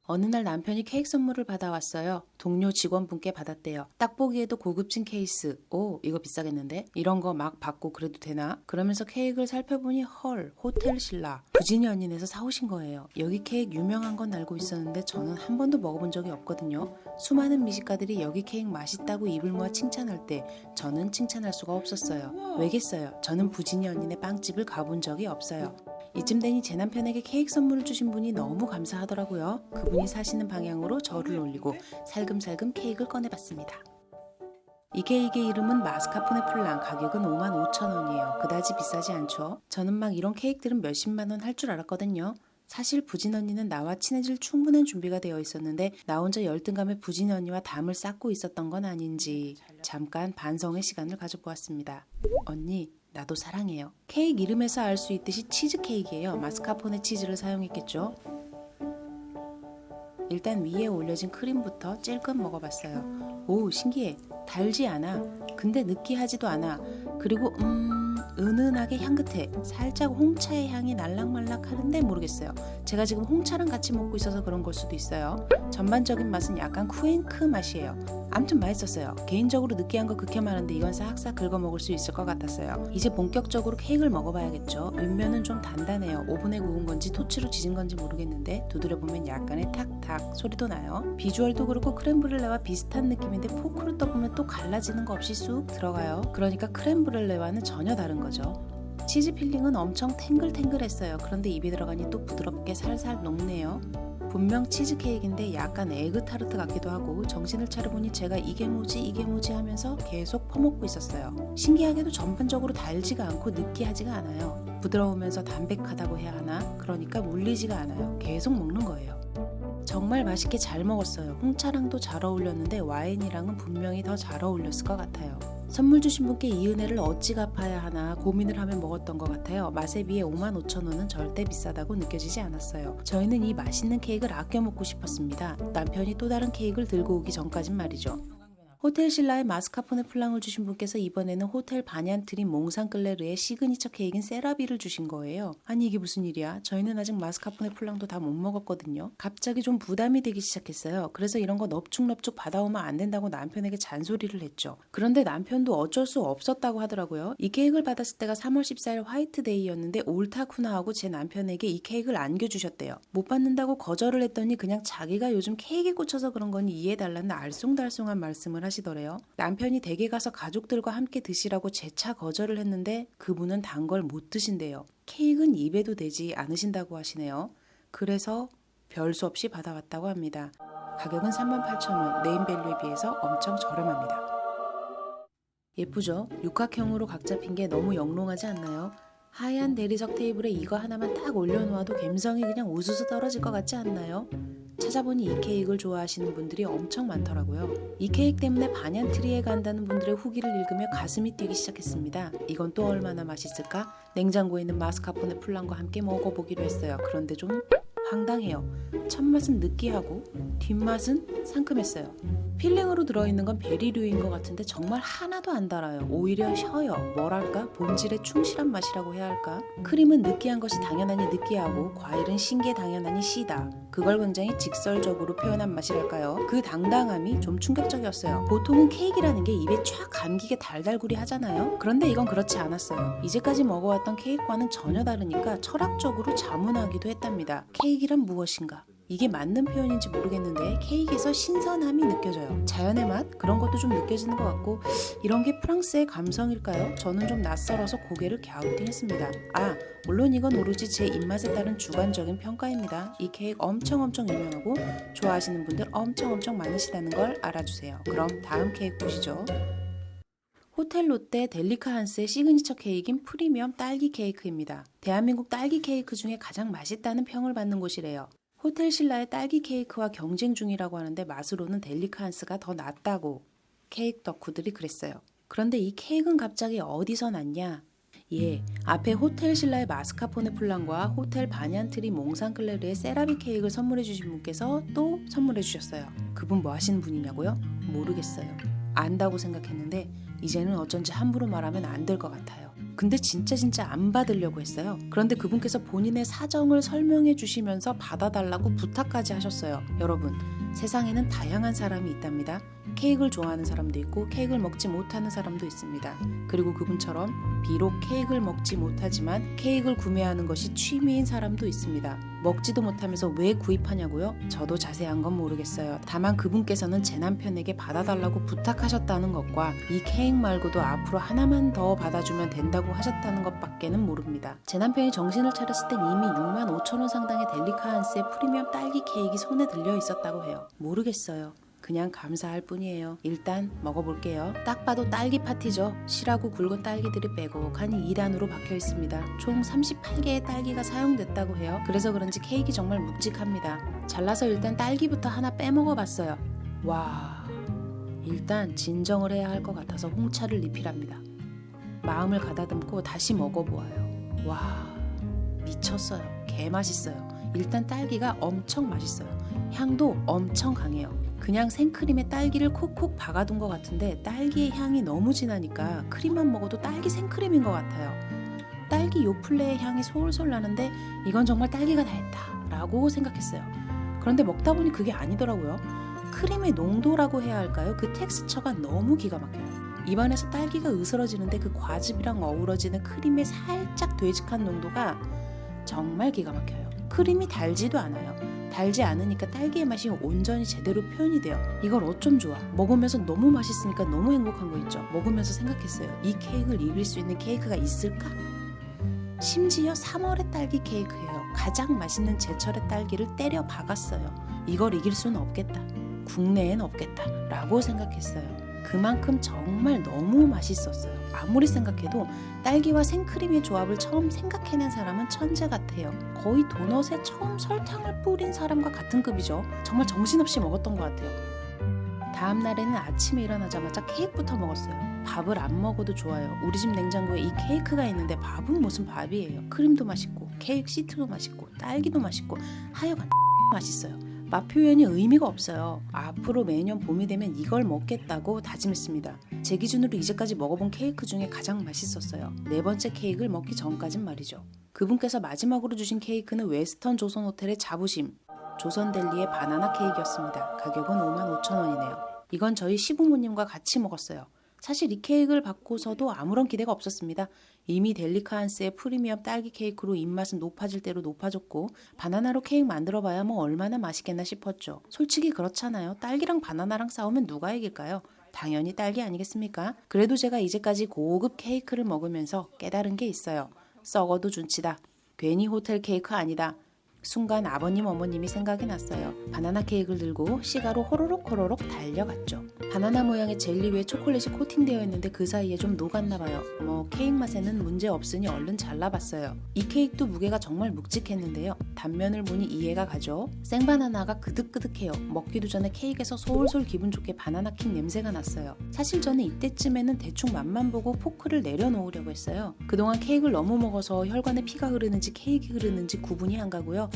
어느 날 남편이 케이크 선물을 받아왔어요. 동료 직원분께 받았대요. 딱 보기에도 고급진 케이스. 오, 이거 비싸겠는데? 이런 거 막 받고 그래도 되나? 그러면서 케이크를 살펴보니 헐, 호텔 신라. 부진이 언니네서 사오신 거예요. 여기 케이크 유명한 건 알고 있었는데 저는 한 번도 먹어본 적이 없거든요. 수많은 미식가들이 여기 케이크 맛있다고 입을 모아 칭찬할 때 저는 칭찬할 수가 없었어요. 왜겠어요? 저는 부진이 언니네 빵집을 가본 적이 없어요. 이쯤 되니 제 남편에게 케이크 선물을 주신 분이 너무 감사하더라고요. 그분이 사시는 방향으로 저를 올리고 살금살금 케이크를 꺼내봤습니다. 이 케이크의 이름은 마스카포네 플랑, 가격은 55,000원이에요. 그다지 비싸지 않죠? 저는 막 이런 케이크들은 몇십만 원 할 줄 알았거든요. 사실 부진 언니는 나와 친해질 충분한 준비가 되어 있었는데 나 혼자 열등감에 부진 언니와 담을 쌓고 있었던 건 아닌지 잠깐 반성의 시간을 가져보았습니다. 언니, 나도 사랑해요. 케이크 이름에서 알 수 있듯이 치즈 케이크예요. 마스카포네 치즈를 사용했겠죠? 일단 위에 올려진 크림부터 찔끔 먹어봤어요. 오, 신기해. 달지 않아. 근데 느끼하지도 않아. 그리고 은은하게 향긋해. 살짝 홍차의 향이 날락말락 하는데 모르겠어요. 제가 지금 홍차랑 같이 먹고 있어서 그런 걸 수도 있어요. 전반적인 맛은 약간 쿠앤크 맛이에요. 암튼 맛있었어요. 개인적으로 느끼한 거 극혐하는데 이건 싹싹 긁어 먹을 수 있을 것 같았어요. 이제 본격적으로 케이크를 먹어봐야겠죠. 윗면은 좀 단단해요. 오븐에 구운 건지 토치로 지진 건지 모르겠는데 두드려보면 약간의 탁탁 소리도 나요. 비주얼도 그렇고 크렘브렐레와 비슷한 느낌인데 포크로 떠보면 또 갈라지는 거 없이 쑥 들어가요. 그러니까 크렘브렐레와는 전혀 다른 거죠. 치즈 필링은 엄청 탱글탱글했어요. 그런데 입에 들어가니 또 부드럽게 살살 녹네요. 분명 치즈케이크인데 약간 에그타르트 같기도 하고 정신을 차려보니 제가 이게 뭐지 하면서 계속 퍼먹고 있었어요. 신기하게도 전반적으로 달지가 않고 느끼하지가 않아요. 부드러우면서 담백하다고 해야 하나? 그러니까 물리지가 않아요. 계속 먹는 거예요. 정말 맛있게 잘 먹었어요. 홍차랑도 잘 어울렸는데 와인이랑은 분명히 더 잘 어울렸을 것 같아요. 선물 주신 분께 이 은혜를 어찌 갚아야 하나 고민을 하며 먹었던 것 같아요. 맛에 비해 55,000원은 절대 비싸다고 느껴지지 않았어요. 저희는 이 맛있는 케이크를 아껴 먹고 싶었습니다. 남편이 또 다른 케이크를 들고 오기 전까진 말이죠. 호텔 신라의 마스카포네 플랑을 주신 분께서 이번에는 호텔 바냔트리 몽상클레르의 시그니처 케이크인 세라비를 주신 거예요. 아니 이게 무슨 일이야? 저희는 아직 마스카포네 플랑도 다 못 먹었거든요. 갑자기 좀 부담이 되기 시작했어요. 그래서 이런 거 넙죽넙죽 받아오면 안 된다고 남편에게 잔소리를 했죠. 그런데 남편도 어쩔 수 없었다고 하더라고요. 이 케이크를 받았을 때가 3월 14일 화이트데이였는데 옳다구나 하고 제 남편에게 이 케이크를 안겨주셨대요. 못 받는다고 거절을 했더니 그냥 자기가 요즘 케이크에 꽂혀서 그런 거니 이해해달라는 알쏭달쏭한 말씀을 하시더래요. 남편이 댁에 가서 가족들과 함께 드시라고 재차 거절을 했는데 그분은 단 걸 못 드신대요. 케이크는 입에도 대지 않으신다고 하시네요. 그래서 별수 없이 받아왔다고 합니다. 가격은 38,000원, 네임밸류에 비해서 엄청 저렴합니다. 예쁘죠? 육각형으로 각 잡힌 게 너무 영롱하지 않나요? 하얀 대리석 테이블에 이거 하나만 딱 올려놓아도 감성이 그냥 우수수 떨어질 것 같지 않나요? 찾아보니 이 케이크를 좋아하시는 분들이 엄청 많더라고요. 이 케이크 때문에 바냔트리에 간다는 분들의 후기를 읽으며 가슴이 뛰기 시작했습니다. 이건 또 얼마나 맛있을까? 냉장고에 있는 마스카포네 플랑과 함께 먹어보기로 했어요. 그런데 좀 황당해요. 첫맛은 느끼하고 뒷맛은 상큼했어요. 필링으로 들어있는 건 베리류인 것 같은데 정말 하나도 안 달아요. 오히려 셔요. 뭐랄까? 본질에 충실한 맛이라고 해야 할까? 크림은 느끼한 것이 당연하니 느끼하고 과일은 신게 당연하니 시다. 그걸 굉장히 직설적으로 표현한 맛이랄까요? 그 당당함이 좀 충격적이었어요. 보통은 케이크라는 게 입에 쫙 감기게 달달구리 하잖아요. 그런데 이건 그렇지 않았어요. 이제까지 먹어왔던 케이크와는 전혀 다르니까 철학적으로 자문하기도 했답니다. 케이크란 무엇인가? 이게 맞는 표현인지 모르겠는데 케이크에서 신선함이 느껴져요. 자연의 맛? 그런 것도 좀 느껴지는 것 같고 이런 게 프랑스의 감성일까요? 저는 좀 낯설어서 고개를 갸우뚱했습니다. 물론 이건 오로지 제 입맛에 따른 주관적인 평가입니다. 이 케이크 엄청 유명하고 좋아하시는 분들 엄청 많으시다는 걸 알아주세요. 그럼 다음 케이크 보시죠. 호텔 롯데 델리카 한스의 시그니처 케이크인 프리미엄 딸기 케이크입니다. 대한민국 딸기 케이크 중에 가장 맛있다는 평을 받는 곳이래요. 호텔 신라의 딸기 케이크와 경쟁 중이라고 하는데 맛으로는 델리카 한스가 더 낫다고 케이크 덕후들이 그랬어요. 그런데 이 케이크는 갑자기 어디서 났냐? 예, 앞에 호텔 신라의 마스카포네 플란과 호텔 바니안트리 몽상클레르의 세라믹 케이크를 선물해 주신 분께서 또 선물해 주셨어요. 그분 뭐 하시는 분이냐고요? 모르겠어요. 안다고 생각했는데 이제는 어쩐지 함부로 말하면 안 될 것 같아요. 근데 진짜 안 받으려고 했어요. 그런데 그분께서 본인의 사정을 설명해 주시면서 받아달라고 부탁까지 하셨어요. 여러분, 세상에는 다양한 사람이 있답니다. 케이크를 좋아하는 사람도 있고 케이크를 먹지 못하는 사람도 있습니다. 그리고 그분처럼 비록 케이크를 먹지 못하지만 케이크를 구매하는 것이 취미인 사람도 있습니다. 먹지도 못하면서 왜 구입하냐고요? 저도 자세한 건 모르겠어요. 다만 그분께서는 제 남편에게 받아달라고 부탁하셨다는 것과 이 케이크 말고도 앞으로 하나만 더 받아주면 된다고 하셨다는 것밖에는 모릅니다. 제 남편이 정신을 차렸을 땐 이미 65,000원 상당의 델리카한스의 프리미엄 딸기 케이크가 손에 들려 있었다고 해요. 모르겠어요. 그냥 감사할 뿐이에요. 일단 먹어볼게요. 딱 봐도 딸기 파티죠. 실하고 굵은 딸기들이 빼곡하니 2단으로 박혀 있습니다. 총 38개의 딸기가 사용됐다고 해요. 그래서 그런지 케이크 정말 묵직합니다. 잘라서 일단 딸기부터 하나 빼먹어봤어요. 와, 일단 진정을 해야 할 것 같아서 홍차를 리필합니다. 마음을 가다듬고 다시 먹어보아요. 와, 미쳤어요. 개맛있어요. 일단 딸기가 엄청 맛있어요. 향도 엄청 강해요. 그냥 생크림에 딸기를 콕콕 박아둔 것 같은데 딸기의 향이 너무 진하니까 크림만 먹어도 딸기 생크림인 것 같아요. 딸기 요플레의 향이 솔솔 나는데 이건 정말 딸기가 다 했다 라고 생각했어요. 그런데 먹다 보니 그게 아니더라고요. 크림의 농도라고 해야 할까요? 그 텍스처가 너무 기가 막혀요. 입안에서 딸기가 으스러지는데 그 과즙이랑 어우러지는 크림의 살짝 되직한 농도가 정말 기가 막혀요. 크림이 달지도 않아요. 달지 않으니까 딸기의 맛이 온전히 제대로 표현이 돼요. 이걸 어쩜 좋아. 먹으면서 너무 맛있으니까 너무 행복한 거 있죠. 먹으면서 생각했어요. 이 케이크를 이길 수 있는 케이크가 있을까? 심지어 3월의 딸기 케이크예요. 가장 맛있는 제철의 딸기를 때려 박았어요. 이걸 이길 수는 없겠다. 국내엔 없겠다 라고 생각했어요. 그만큼 정말 너무 맛있었어요. 아무리 생각해도 딸기와 생크림의 조합을 처음 생각해낸 사람은 천재 같아요. 거의 도넛에 처음 설탕을 뿌린 사람과 같은 급이죠. 정말 정신없이 먹었던 것 같아요. 다음 날에는 아침에 일어나자마자 케이크부터 먹었어요. 밥을 안 먹어도 좋아요. 우리 집 냉장고에 이 케이크가 있는데 밥은 무슨 밥이에요. 크림도 맛있고 케이크 시트도 맛있고 딸기도 맛있고 하여간 맛있어요. 맛 표현이 의미가 없어요. 앞으로 매년 봄이 되면 이걸 먹겠다고 다짐했습니다. 제 기준으로 이제까지 먹어본 케이크 중에 가장 맛있었어요. 네 번째 케이크를 먹기 전까진 말이죠. 그분께서 마지막으로 주신 케이크는 웨스턴 조선 호텔의 자부심, 조선델리의 바나나 케이크였습니다. 가격은 55,000원이네요. 이건 저희 시부모님과 같이 먹었어요. 사실 이 케이크를 받고서도 아무런 기대가 없었습니다. 이미 델리카한스의 프리미엄 딸기 케이크로 입맛은 높아질 대로 높아졌고 바나나로 케이크 만들어봐야 뭐 얼마나 맛있겠나 싶었죠. 솔직히 그렇잖아요. 딸기랑 바나나랑 싸우면 누가 이길까요? 당연히 딸기 아니겠습니까? 그래도 제가 이제까지 고급 케이크를 먹으면서 깨달은 게 있어요. 썩어도 준치다. 괜히 호텔 케이크 아니다. 순간 아버님 어머님이 생각이 났어요. 바나나 케이크를 들고 시가로 호로록 달려갔죠. 바나나 모양의 젤리 위에 초콜릿이 코팅되어 있는데 그 사이에 좀 녹았나 봐요. 케이크 맛에는 문제 없으니 얼른 잘라봤어요. 이 케이크도 무게가 정말 묵직했는데요. 단면을 보니 이해가 가죠. 생바나나가 그득그득해요. 먹기도 전에 케이크에서 솔솔 기분 좋게 바나나킹 냄새가 났어요. 사실 저는 이때쯤에는 대충 맛만 보고 포크를 내려놓으려고 했어요. 그동안 케이크를 너무 먹어서 혈관에 피가 흐르는지 케이크 흐르는지 구분이 안 가고요.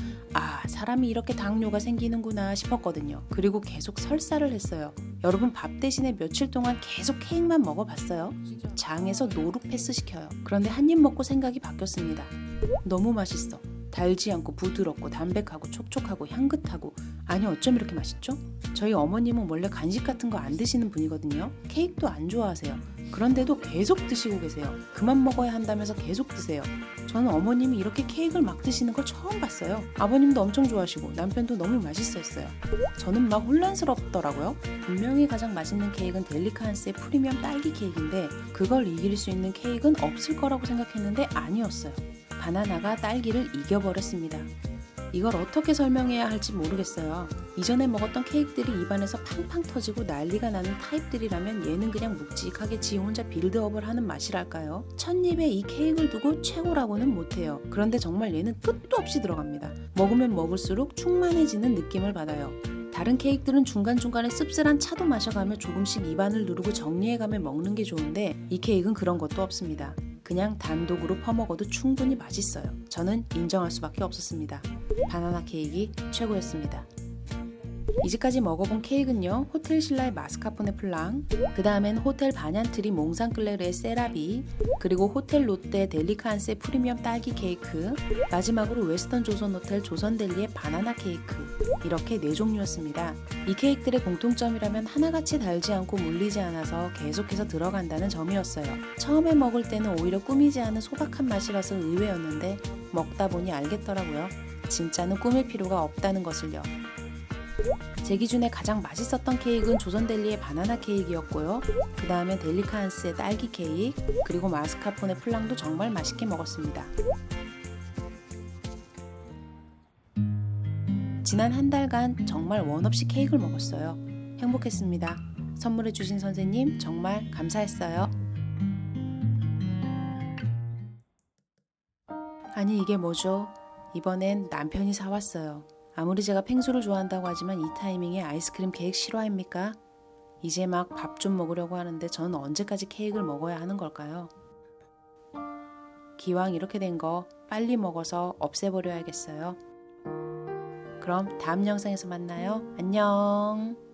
사람이 이렇게 당뇨가 생기는구나 싶었거든요. 그리고 계속 설사를 했어요. 여러분 밥 대신에 며칠 동안 계속 케이크만 먹어봤어요? 장에서 노루 패스 시켜요. 그런데 한 입 먹고 생각이 바뀌었습니다. 너무 맛있어. 달지 않고 부드럽고 담백하고 촉촉하고 향긋하고 아니 어쩜 이렇게 맛있죠? 저희 어머님은 원래 간식 같은 거 안 드시는 분이거든요. 케이크도 안 좋아하세요. 그런데도 계속 드시고 계세요. 그만 먹어야 한다면서 계속 드세요. 저는 어머님이 이렇게 케이크를 막 드시는 걸 처음 봤어요. 아버님도 엄청 좋아하시고 남편도 너무 맛있었어요. 저는 막 혼란스럽더라고요. 분명히 가장 맛있는 케이크는 델리카한스의 프리미엄 딸기 케이크인데 그걸 이길 수 있는 케이크는 없을 거라고 생각했는데 아니었어요. 바나나가 딸기를 이겨버렸습니다. 이걸 어떻게 설명해야 할지 모르겠어요. 이전에 먹었던 케이크들이 입안에서 팡팡 터지고 난리가 나는 타입들이라면 얘는 그냥 묵직하게 지 혼자 빌드업을 하는 맛이랄까요? 첫 입에 이 케이크를 두고 최고라고는 못해요. 그런데 정말 얘는 끝도 없이 들어갑니다. 먹으면 먹을수록 충만해지는 느낌을 받아요. 다른 케이크들은 중간중간에 씁쓸한 차도 마셔가며 조금씩 입안을 누르고 정리해가며 먹는 게 좋은데 이 케이크는 그런 것도 없습니다. 그냥 단독으로 퍼먹어도 충분히 맛있어요. 저는 인정할 수밖에 없었습니다. 바나나 케이크 최고였습니다. 이제까지 먹어본 케이크는요, 호텔 신라의 마스카포네 플랑, 그 다음엔 호텔 바냔트리 몽상클레르의 세라비, 그리고 호텔 롯데 델리카안스의 프리미엄 딸기 케이크, 마지막으로 웨스턴 조선 호텔 조선델리의 바나나 케이크, 이렇게 4종류였습니다. 이 케이크들의 공통점이라면 하나같이 달지 않고 물리지 않아서 계속해서 들어간다는 점이었어요. 처음에 먹을 때는 오히려 꾸미지 않은 소박한 맛이라서 의외였는데 먹다 보니 알겠더라고요. 진짜는 꾸밀 필요가 없다는 것을요. 제 기준에 가장 맛있었던 케이크는 조선델리의 바나나 케이크였고요. 그 다음에 델리카안스의 딸기 케이크, 그리고 마스카포네 플랑도 정말 맛있게 먹었습니다. 지난 한 달간 정말 원 없이 케이크를 먹었어요. 행복했습니다. 선물해주신 선생님 정말 감사했어요. 아니 이게 뭐죠? 이번엔 남편이 사왔어요. 아무리 제가 펭수를 좋아한다고 하지만 이 타이밍에 아이스크림 케이크 실화입니까? 이제 막 밥 좀 먹으려고 하는데 저는 언제까지 케이크를 먹어야 하는 걸까요? 기왕 이렇게 된 거 빨리 먹어서 없애버려야겠어요. 그럼 다음 영상에서 만나요. 안녕.